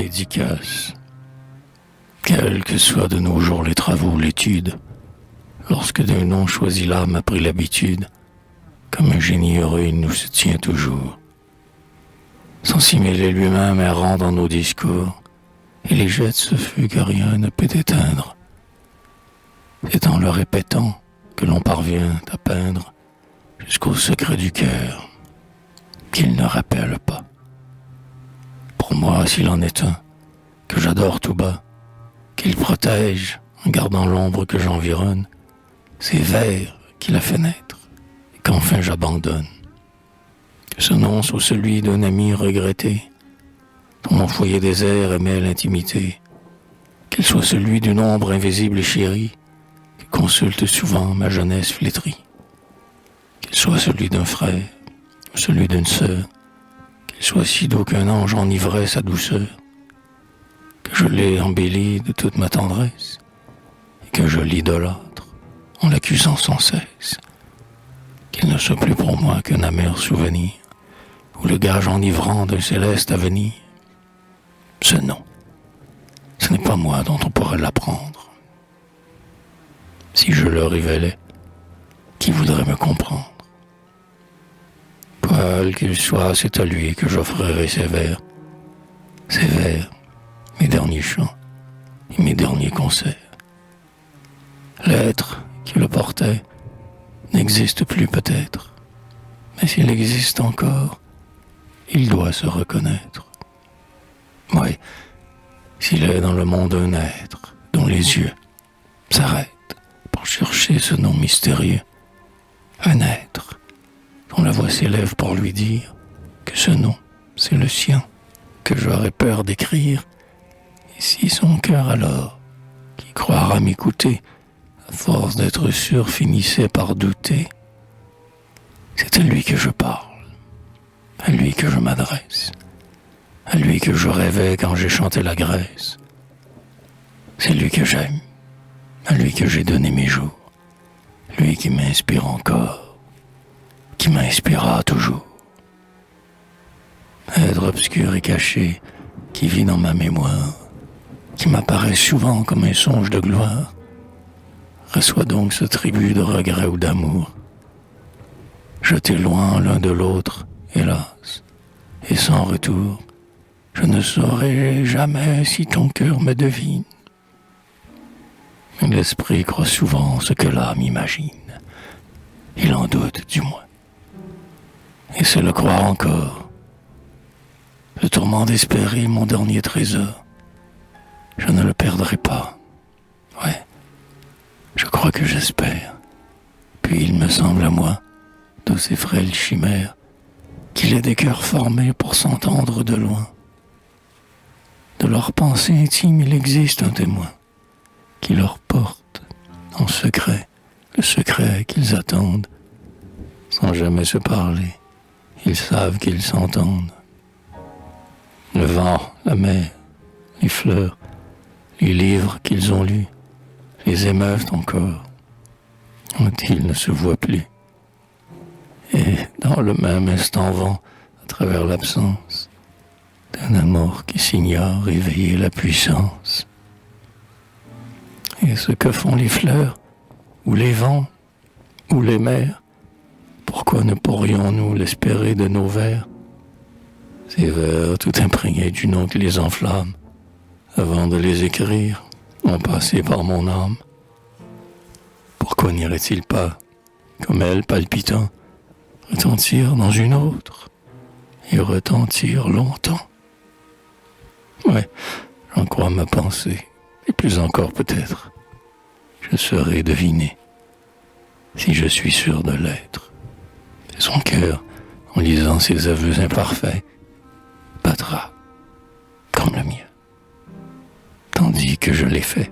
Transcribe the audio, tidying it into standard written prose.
dédicace. Quels que soient de nos jours les travaux, l'étude, lorsque d'un nom choisi l'âme a pris l'habitude, comme un génie heureux il nous tient toujours. Sans s'y mêler lui-même errant dans nos discours, et les jette ce feu que rien ne peut éteindre. C'est en le répétant que l'on parvient à peindre jusqu'au secret du cœur, qu'il ne rappelle pas. Pour moi, s'il en est un, que j'adore tout bas, qu'il protège en gardant l'ombre que j'environne, c'est vers qu'il a fait naître et qu'enfin j'abandonne. Que ce nom soit celui d'un ami regretté, dont mon foyer désert aimait l'intimité, qu'il soit celui d'une ombre invisible et chérie, qui consulte souvent ma jeunesse flétrie, qu'il soit celui d'un frère, ou celui d'une sœur, qu'il soit si doux qu'un ange enivrait sa douceur, que je l'ai embelli de toute ma tendresse, et que je l'idolâtre en l'accusant sans cesse, qu'il ne soit plus pour moi qu'un amer souvenir, ou le gage enivrant d'un céleste avenir. Ce nom, ce n'est pas moi dont on pourrait l'apprendre. Si je le révélais, qui voudrait me comprendre? Quel qu'il soit, c'est à lui que j'offrirai ces vers, mes derniers chants et mes derniers concerts. L'être qui le portait n'existe plus peut-être, mais s'il existe encore, il doit se reconnaître. Oui, s'il est dans le monde un être dont les yeux s'arrêtent pour chercher ce nom mystérieux, un être dont la voix s'élève pour lui dire que ce nom, c'est le sien, que j'aurais peur d'écrire, et si son cœur alors, qui croira m'écouter, à force d'être sûr, finissait par douter, c'est à lui que je parle, à lui que je m'adresse, à lui que je rêvais quand j'ai chanté la Grèce. C'est lui que j'aime, à lui que j'ai donné mes jours, lui qui m'inspire encore, qui m'inspirera toujours. Être obscur et caché, qui vit dans ma mémoire, qui m'apparaît souvent comme un songe de gloire, reçois donc ce tribut de regret ou d'amour, jeté loin l'un de l'autre, hélas, et sans retour, je ne saurai jamais si ton cœur me devine. L'esprit croit souvent ce que l'âme imagine. Il en doute du moins. Et c'est le croire encore. Le tourment d'espérer mon dernier trésor. Je ne le perdrai pas. Ouais, je crois que j'espère. Puis il me semble à moi, de ces frêles chimères, qu'il est des cœurs formés pour s'entendre de loin. De leur pensée intime, il existe un témoin qui leur porte en secret le secret qu'ils attendent. Sans jamais se parler, ils savent qu'ils s'entendent. Le vent, la mer, les fleurs, les livres qu'ils ont lus, les émeuvent encore, quand ils ne se voient plus. Et dans le même instant vent, à travers l'absence d'un amour qui s'ignore éveiller la puissance. Et ce que font les fleurs, ou les vents, ou les mers, pourquoi ne pourrions-nous l'espérer de nos vers? Ces vers tout imprégnés du nom qui les enflamme, avant de les écrire, ont passé par mon âme. Pourquoi n'irait-il pas, comme elle palpitant, retentir dans une autre, et retentir longtemps? Ouais, j'en crois ma pensée, et plus encore peut-être, je saurais deviner, si je suis sûr de l'être. Et son cœur, en lisant ses aveux imparfaits, battra comme le mien, tandis que je l'ai fait.